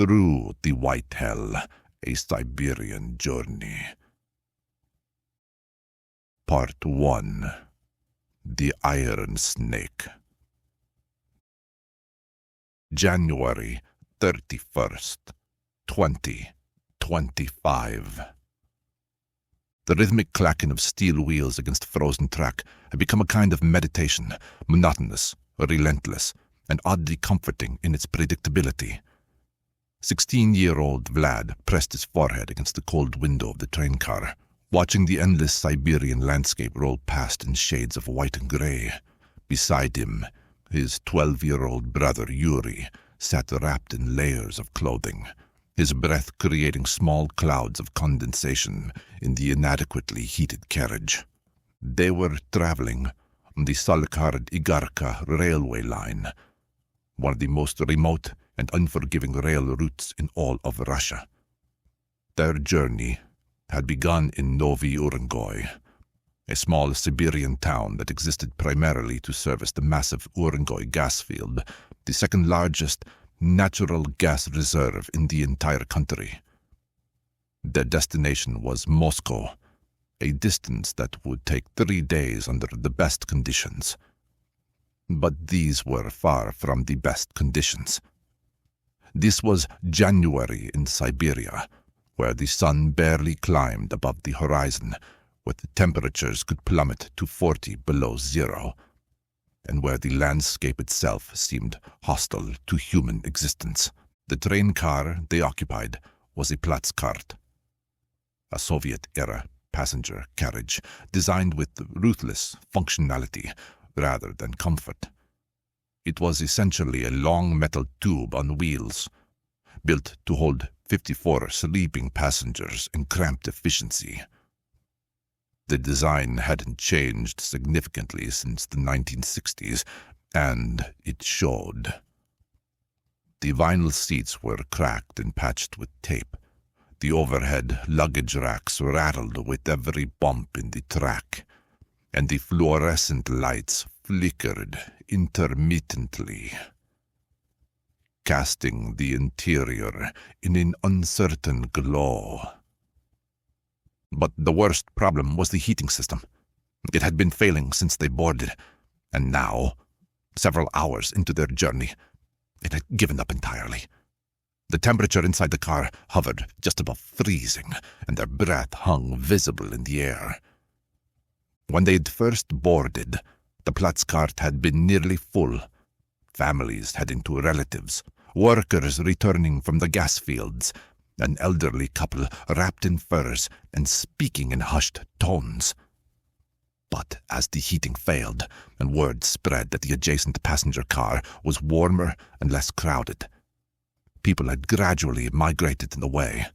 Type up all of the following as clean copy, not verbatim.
Through the White Hell, a Siberian Journey. Part 1. The Iron Snake. January 31st, 2025. The rhythmic clacking of steel wheels against frozen track had become a kind of meditation, monotonous, relentless, and oddly comforting in its predictability. 16-year-old Vlad pressed his forehead against the cold window of the train car, watching the endless Siberian landscape roll past in shades of white and gray. Beside him, his 12-year-old brother Yuri sat wrapped in layers of clothing, his breath creating small clouds of condensation in the inadequately heated carriage. They were traveling on the Salkard-Igarka railway line, one of the most remote and unforgiving rail routes in all of Russia. Their journey had begun in Novy Urengoy, a small Siberian town that existed primarily to service the massive Urengoy gas field, the second largest natural gas reserve in the entire country. Their destination was Moscow, a distance that would take 3 days under the best conditions. But these were far from the best conditions. This was January in Siberia, where the sun barely climbed above the horizon, where the temperatures could plummet to 40 below zero, and where the landscape itself seemed hostile to human existence. The train car they occupied was a Platskart, a Soviet-era passenger carriage designed with ruthless functionality rather than comfort. It was essentially a long metal tube on wheels, built to hold 54 sleeping passengers in cramped efficiency. The design hadn't changed significantly since the 1960s, and it showed. The vinyl seats were cracked and patched with tape. The overhead luggage racks rattled with every bump in the track, and the fluorescent lights flickered intermittently, casting the interior in an uncertain glow. But the worst problem was the heating system. It had been failing since they boarded, and now, several hours into their journey, it had given up entirely. The temperature inside the car hovered just above freezing, and their breath hung visible in the air. When they'd first boarded, the Platskart had been nearly full. Families heading to relatives, workers returning from the gas fields, an elderly couple wrapped in furs and speaking in hushed tones. But as the heating failed and word spread that the adjacent passenger car was warmer and less crowded, people had gradually migrated away.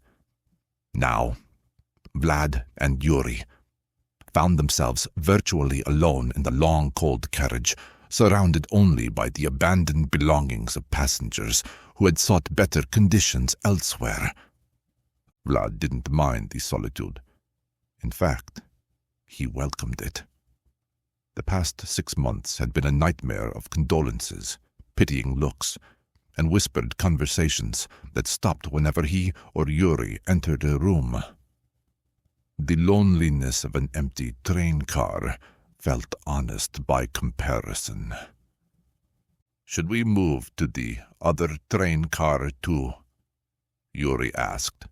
Now, Vlad and Yuri found themselves virtually alone in the long, cold carriage, surrounded only by the abandoned belongings of passengers who had sought better conditions elsewhere. Vlad didn't mind the solitude. In fact, he welcomed it. The past 6 months had been a nightmare of condolences, pitying looks, and whispered conversations that stopped whenever he or Yuri entered a room. The loneliness of an empty train car felt honest by comparison. "Should we move to the other train car too?" Yuri asked,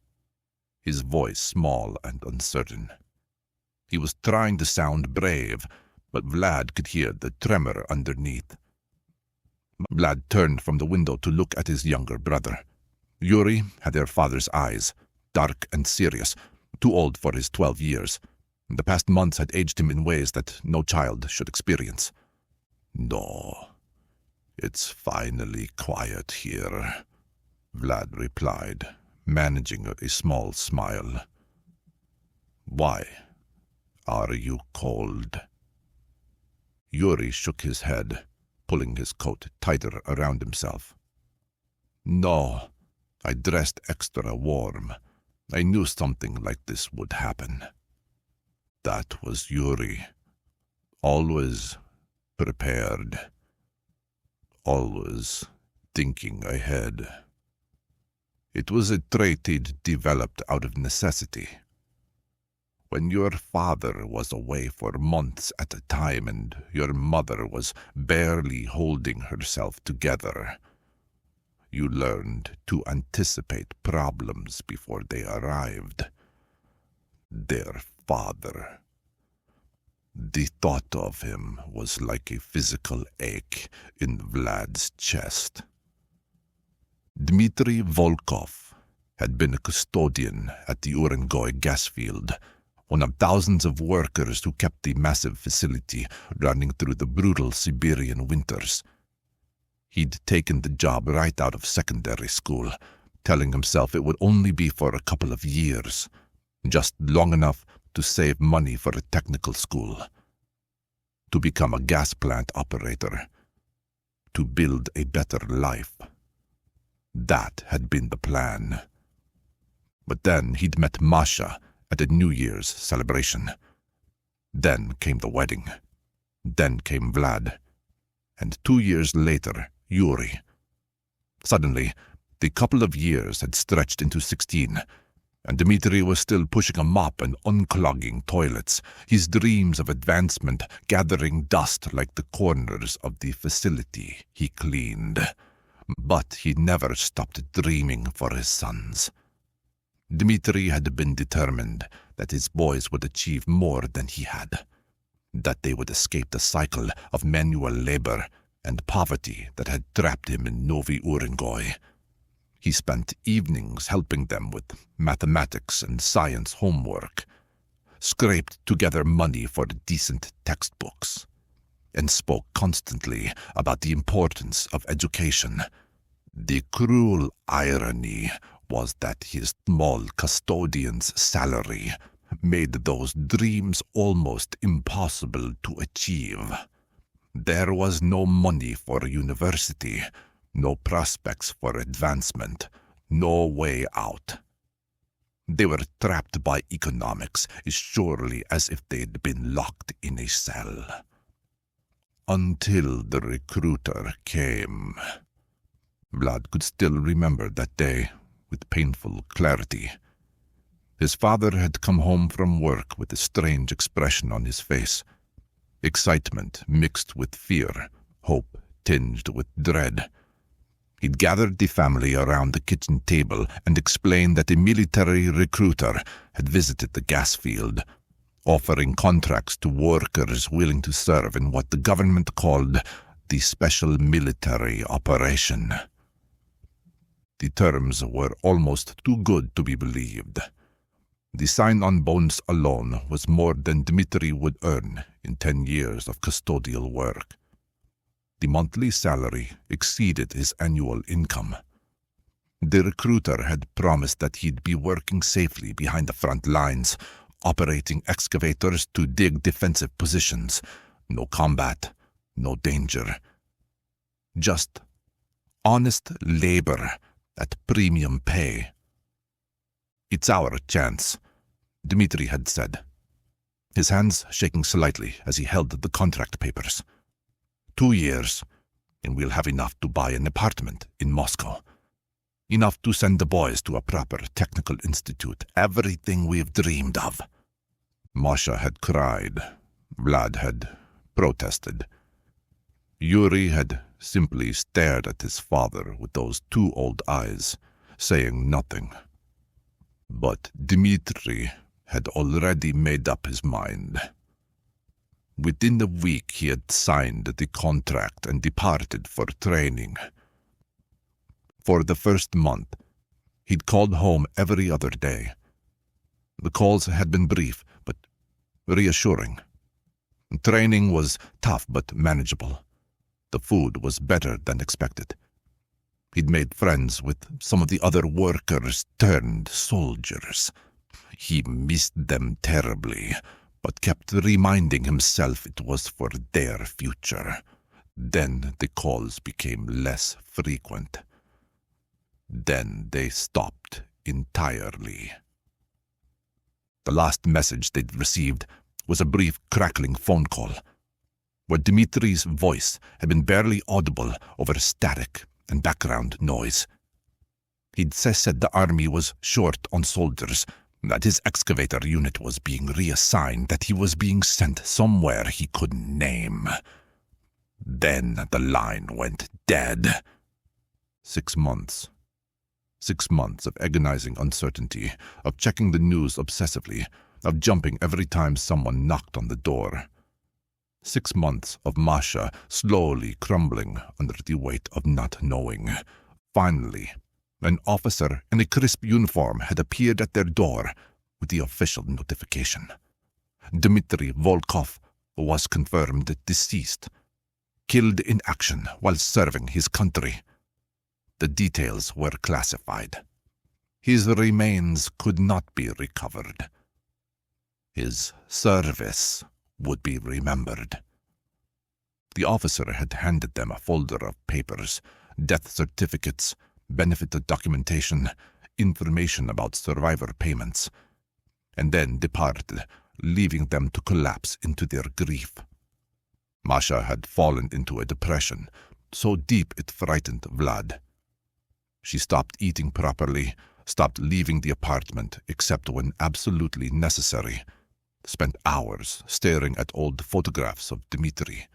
his voice small and uncertain. He was trying to sound brave, but Vlad could hear the tremor underneath. Vlad turned from the window to look at his younger brother. Yuri had their father's eyes, dark and serious, too old for his 12 years. The past months had aged him in ways that no child should experience. "No, it's finally quiet here," Vlad replied, managing a small smile. "Why? Are you cold?" Yuri shook his head, pulling his coat tighter around himself. "No, I dressed extra warm. I knew something like this would happen." That was Yuri. Always prepared. Always thinking ahead. It was a trait he'd developed out of necessity. When your father was away for months at a time and your mother was barely holding herself together, you learned to anticipate problems before they arrived. Their father. The thought of him was like a physical ache in Vlad's chest. Dmitry Volkov had been a custodian at the Urengoy gas field, one of thousands of workers who kept the massive facility running through the brutal Siberian winters. He'd taken the job right out of secondary school, telling himself it would only be for a couple of years, just long enough to save money for a technical school, to become a gas plant operator, to build a better life. That had been the plan. But then he'd met Masha at a New Year's celebration. Then came the wedding. Then came Vlad. And 2 years later, Yuri. Suddenly, the couple of years had stretched into 16, and Dmitry was still pushing a mop and unclogging toilets, his dreams of advancement gathering dust like the corners of the facility he cleaned. But he never stopped dreaming for his sons. Dmitry had been determined that his boys would achieve more than he had, that they would escape the cycle of manual labor and poverty that had trapped him in Novi Urengoy. He spent evenings helping them with mathematics and science homework, scraped together money for decent textbooks, and spoke constantly about the importance of education. The cruel irony was that his small custodian's salary made those dreams almost impossible to achieve. There was no money for university, no prospects for advancement, no way out. They were trapped by economics as surely as if they'd been locked in a cell. Until the recruiter came. Vlad could still remember that day with painful clarity. His father had come home from work with a strange expression on his face. Excitement mixed with fear, hope tinged with dread. He'd gathered the family around the kitchen table and explained that a military recruiter had visited the gas field, offering contracts to workers willing to serve in what the government called the Special Military Operation. The terms were almost too good to be believed. The sign-on bonus alone was more than Dmitry would earn in 10 years of custodial work. The monthly salary exceeded his annual income. The recruiter had promised that he'd be working safely behind the front lines, operating excavators to dig defensive positions. No combat, no danger. Just honest labor at premium pay. "It's our chance," Dmitry had said, his hands shaking slightly as he held the contract papers. 2 years, and we'll have enough to buy an apartment in Moscow. Enough to send the boys to a proper technical institute. Everything we've dreamed of. Masha had cried. Vlad had protested. Yuri had simply stared at his father with those 2 old eyes, saying nothing. But Dmitry had already made up his mind. Within a week he had signed the contract and departed for training. For the first month, he'd called home every other day. The calls had been brief, but reassuring. Training was tough but manageable. The food was better than expected. He'd made friends with some of the other workers turned soldiers. He missed them terribly, but kept reminding himself it was for their future. Then the calls became less frequent. Then they stopped entirely. The last message they'd received was a brief crackling phone call, where Dmitry's voice had been barely audible over static and background noise. He'd said the army was short on soldiers, that his excavator unit was being reassigned, that he was being sent somewhere he couldn't name. Then the line went dead. 6 months. 6 months of agonizing uncertainty, of checking the news obsessively, of jumping every time someone knocked on the door. 6 months of Masha slowly crumbling under the weight of not knowing. Finally, an officer in a crisp uniform had appeared at their door with the official notification. Dmitry Volkov was confirmed deceased, killed in action while serving his country. The details were classified. His remains could not be recovered. His service would be remembered. The officer had handed them a folder of papers, death certificates, benefit documentation, information about survivor payments, and then departed, leaving them to collapse into their grief. Masha had fallen into a depression, so deep it frightened Vlad. She stopped eating properly, stopped leaving the apartment except when absolutely necessary, spent hours staring at old photographs of Dmitry.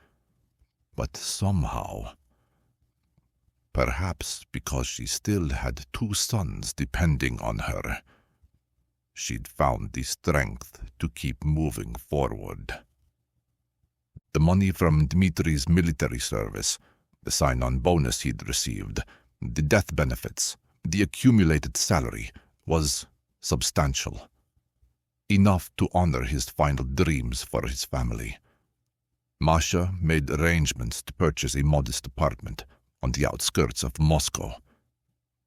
But somehow, perhaps because she still had 2 sons depending on her, she'd found the strength to keep moving forward. The money from Dmitry's military service, the sign-on bonus he'd received, the death benefits, the accumulated salary was substantial. Enough to honor his final dreams for his family. Masha made arrangements to purchase a modest apartment on the outskirts of Moscow,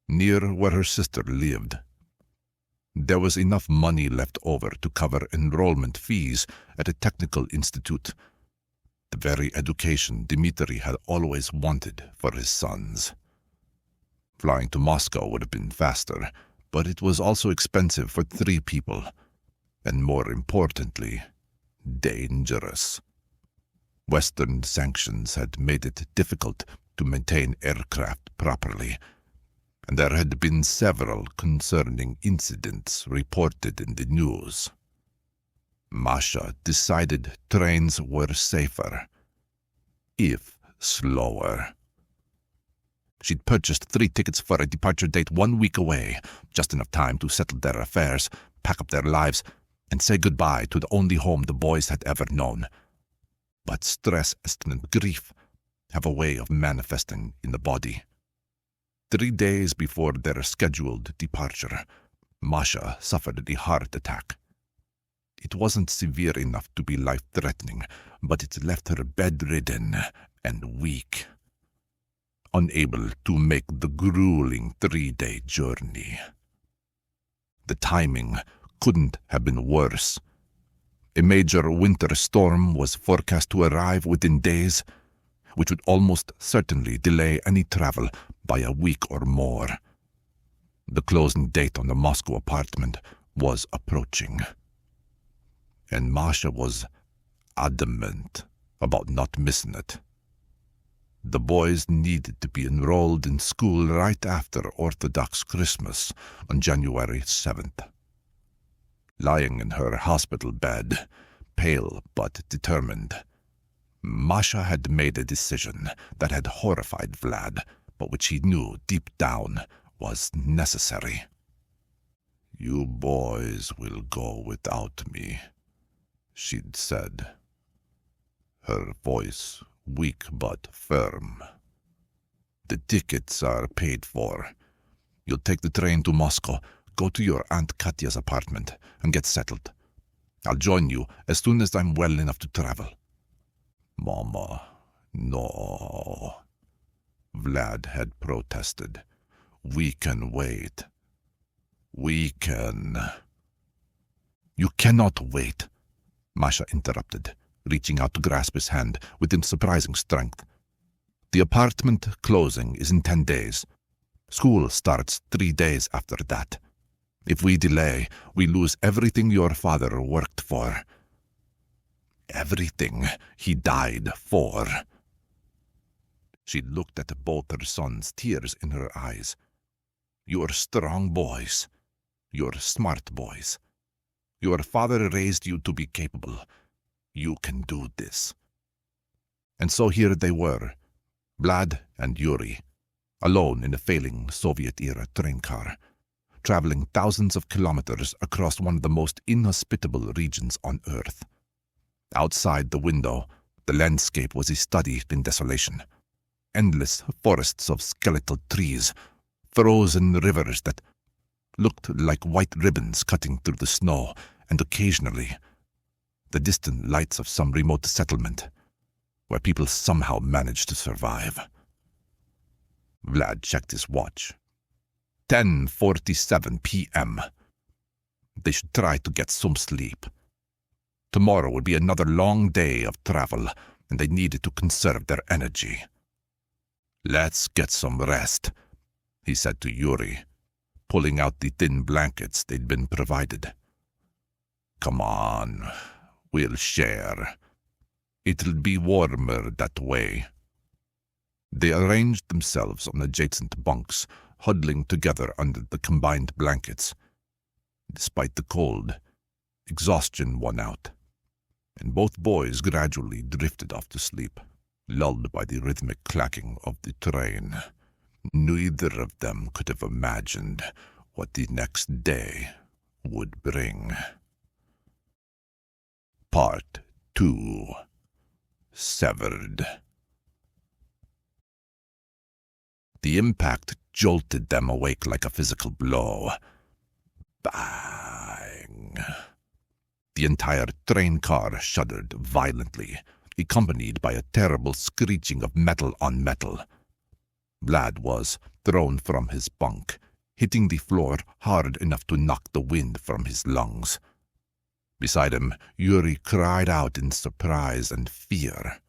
near where her sister lived. There was enough money left over to cover enrollment fees at a technical institute, the very education Dmitry had always wanted for his sons. Flying to Moscow would have been faster, but it was also expensive for 3 people, and more importantly, dangerous. Western sanctions had made it difficult to maintain aircraft properly, and there had been several concerning incidents reported in the news. Masha decided trains were safer, if slower. She'd purchased 3 tickets for a departure date 1 week away, just enough time to settle their affairs, pack up their lives, and say goodbye to the only home the boys had ever known. But stress and grief have a way of manifesting in the body. 3 days before their scheduled departure, Masha suffered a heart attack. It wasn't severe enough to be life-threatening, but it left her bedridden and weak, unable to make the grueling 3-day journey. The timing couldn't have been worse. A major winter storm was forecast to arrive within days, which would almost certainly delay any travel by a week or more. The closing date on the Moscow apartment was approaching, and Masha was adamant about not missing it. The boys needed to be enrolled in school right after Orthodox Christmas on January 7th. Lying in her hospital bed, pale but determined, Masha had made a decision that had horrified Vlad, but which he knew deep down was necessary. "You boys will go without me," she'd said, her voice weak but firm. "The tickets are paid for. You'll take the train to Moscow, go to your Aunt Katya's apartment, and get settled. I'll join you as soon as I'm well enough to travel." "Mama, no," Vlad had protested. "We can wait. We can." "You cannot wait," Masha interrupted, reaching out to grasp his hand with surprising strength. "The apartment closing is in 10 days. School starts 3 days after that. If we delay, we lose everything your father worked for. Everything he died for." She looked at both her sons, tears in her eyes. You're strong boys. You're smart boys. Your father raised you to be capable. You can do this." And so here they were, Vlad and Yuri, alone in a failing Soviet-era train car, traveling thousands of kilometers across one of the most inhospitable regions on Earth. Outside the window, the landscape was a study in desolation. Endless forests of skeletal trees, frozen rivers that looked like white ribbons cutting through the snow, and occasionally the distant lights of some remote settlement where people somehow managed to survive. Vlad checked his watch. 10:47 p.m. They should try to get some sleep. Tomorrow would be another long day of travel, and they needed to conserve their energy. "Let's get some rest," he said to Yuri, pulling out the thin blankets they'd been provided. "Come on, we'll share. It'll be warmer that way." They arranged themselves on adjacent bunks, huddling together under the combined blankets. Despite the cold, exhaustion won out, and both boys gradually drifted off to sleep, lulled by the rhythmic clacking of the train. Neither of them could have imagined what the next day would bring. Part 2. Severed. The impact jolted them awake like a physical blow. Bang! The entire train car shuddered violently, accompanied by a terrible screeching of metal on metal. Vlad was thrown from his bunk, hitting the floor hard enough to knock the wind from his lungs. Beside him, Yuri cried out in surprise and fear.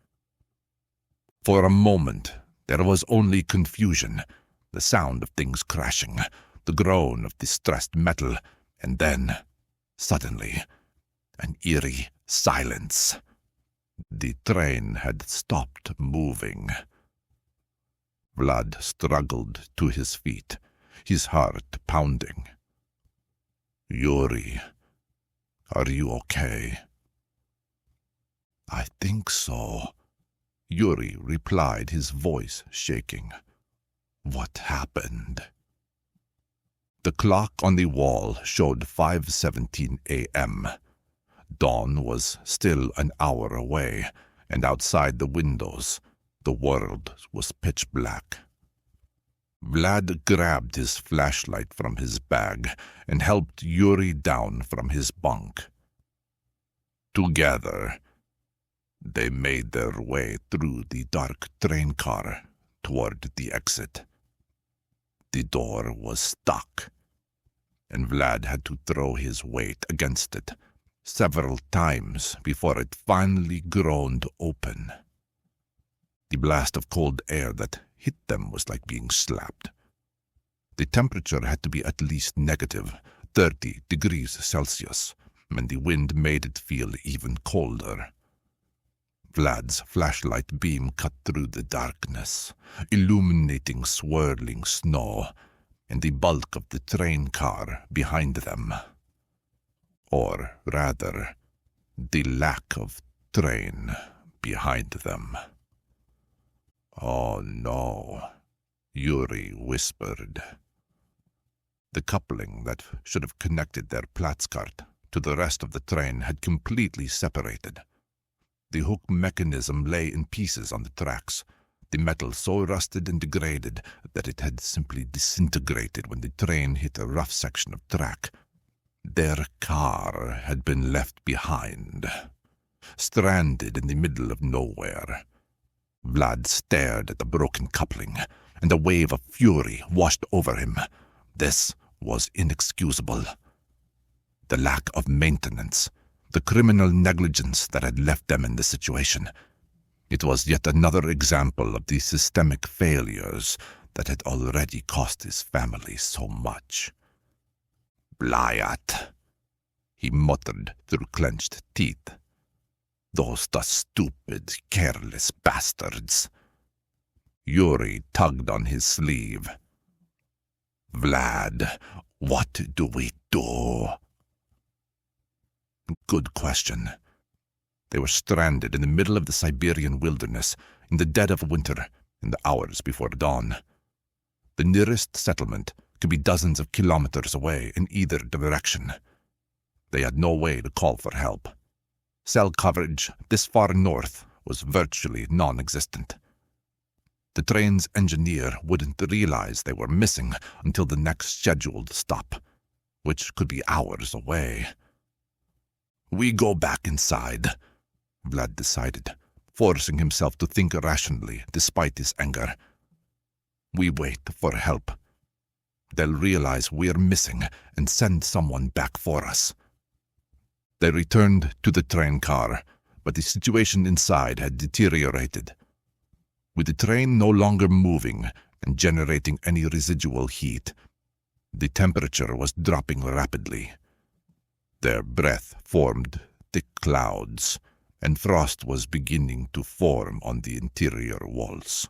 For a moment, there was only confusion, the sound of things crashing, the groan of distressed metal, and then, suddenly, an eerie silence. The train had stopped moving. Vlad struggled to his feet, his heart pounding. "Yuri, are you okay?" "I think so," Yuri replied, his voice shaking. "What happened?" The clock on the wall showed 5:17 a.m. Dawn was still an hour away, and outside the windows, the world was pitch black. Vlad grabbed his flashlight from his bag and helped Yuri down from his bunk. Together, they made their way through the dark train car toward the exit. The door was stuck, and Vlad had to throw his weight against it several times before it finally groaned open. The blast of cold air that hit them was like being slapped. The temperature had to be at least negative 30 degrees Celsius, and the wind made it feel even colder. Vlad's flashlight beam cut through the darkness, illuminating swirling snow and the bulk of the train car behind them. Or rather, the lack of train behind them. "Oh no," Yuri whispered. The coupling that should have connected their Platzkart to the rest of the train had completely separated. The hook mechanism lay in pieces on the tracks, the metal so rusted and degraded that it had simply disintegrated when the train hit a rough section of track. Their car had been left behind, stranded in the middle of nowhere. Vlad stared at the broken coupling, and a wave of fury washed over him. This was inexcusable. The lack of maintenance, the criminal negligence that had left them in this situation. It was yet another example of the systemic failures that had already cost his family so much. "Blyat," he muttered through clenched teeth. "Those the stupid, careless bastards." Yuri tugged on his sleeve. Vlad, what do we do? Good question. They were stranded in the middle of the Siberian wilderness, in the dead of winter, in the hours before dawn. The nearest settlement could be dozens of kilometers away in either direction. They had no way to call for help. Cell coverage this far north was virtually non-existent. The train's engineer wouldn't realize they were missing until the next scheduled stop, which could be hours away. We go back inside, Vlad decided, forcing himself to think rationally despite his anger. We wait for help. They'll realize we're missing and send someone back for us. They returned to the train car, but the situation inside had deteriorated. With the train no longer moving and generating any residual heat, the temperature was dropping rapidly. Their breath formed thick clouds, and frost was beginning to form on the interior walls.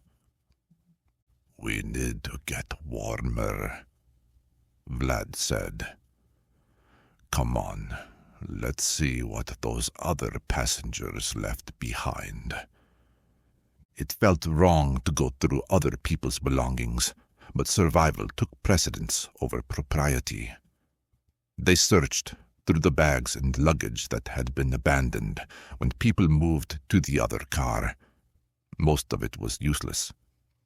We need to get warmer, Vlad said. Come on, let's see what those other passengers left behind. It felt wrong to go through other people's belongings, but survival took precedence over propriety. They searched through the bags and luggage that had been abandoned when people moved to the other car. Most of it was useless.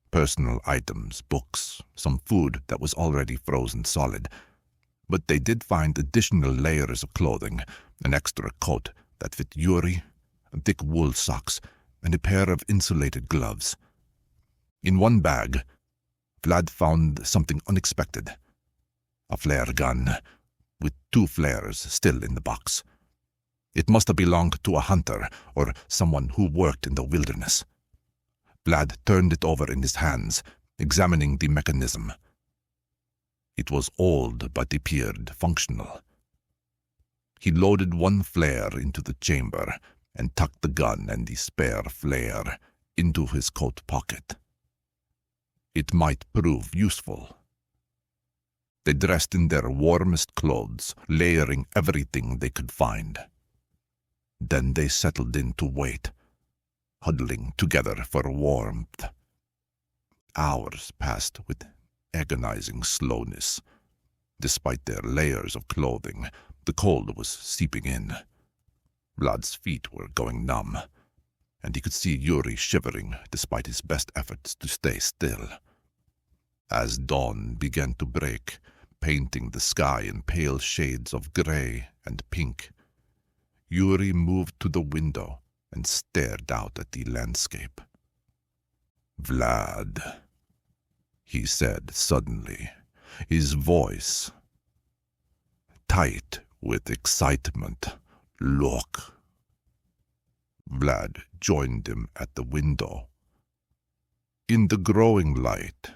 Personal items, books, some food that was already frozen solid. But they did find additional layers of clothing, an extra coat that fit Yuri, thick wool socks, and a pair of insulated gloves. In one bag, Vlad found something unexpected. A flare gun, with 2 flares still in the box. It must have belonged to a hunter or someone who worked in the wilderness. Vlad turned it over in his hands, examining the mechanism. It was old but appeared functional. He loaded one flare into the chamber and tucked the gun and the spare flare into his coat pocket. It might prove useful. They dressed in their warmest clothes, layering everything they could find. Then they settled in to wait, huddling together for warmth. Hours passed with agonizing slowness. Despite their layers of clothing, the cold was seeping in. Vlad's feet were going numb, and he could see Yuri shivering despite his best efforts to stay still. As dawn began to break, painting the sky in pale shades of gray and pink, Yuri moved to the window and stared out at the landscape. "Vlad," he said suddenly, his voice tight with excitement. "Look." Vlad joined him at the window. In the growing light,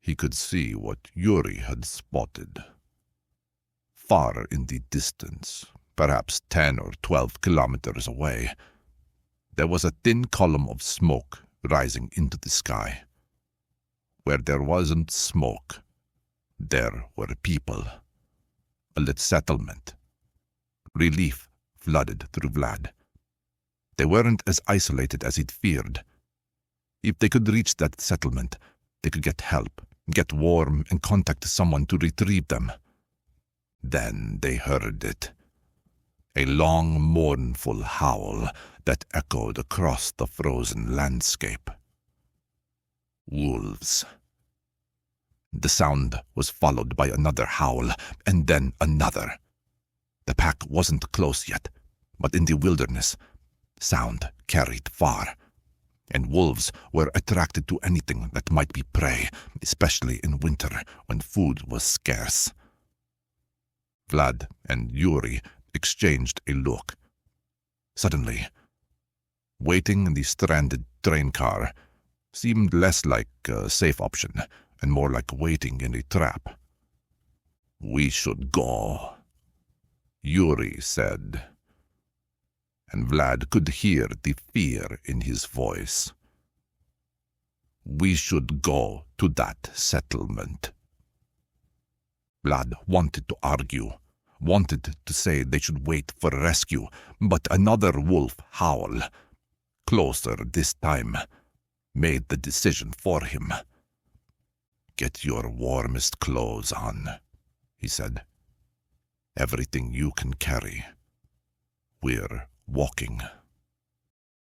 he could see what Yuri had spotted. Far in the distance, perhaps 10 or 12 kilometers away, there was a thin column of smoke rising into the sky. Where there wasn't smoke, there were people. A lit settlement. Relief flooded through Vlad. They weren't as isolated as he'd feared. If they could reach that settlement, they could get help, get warm, and contact someone to retrieve them. Then they heard it. A long, mournful howl that echoed across the frozen landscape. Wolves. The sound was followed by another howl, and then another. The pack wasn't close yet, but in the wilderness, sound carried far, and wolves were attracted to anything that might be prey, especially in winter when food was scarce. Vlad and Yuri exchanged a look. Suddenly, waiting in the stranded train car seemed less like a safe option and more like waiting in a trap. "We should go," Yuri said, and Vlad could hear the fear in his voice. "We should go to that settlement." Vlad wanted to argue, wanted to say they should wait for rescue, but another wolf howl, closer this time, made the decision for him. "Get your warmest clothes on," he said. "Everything you can carry. We're walking."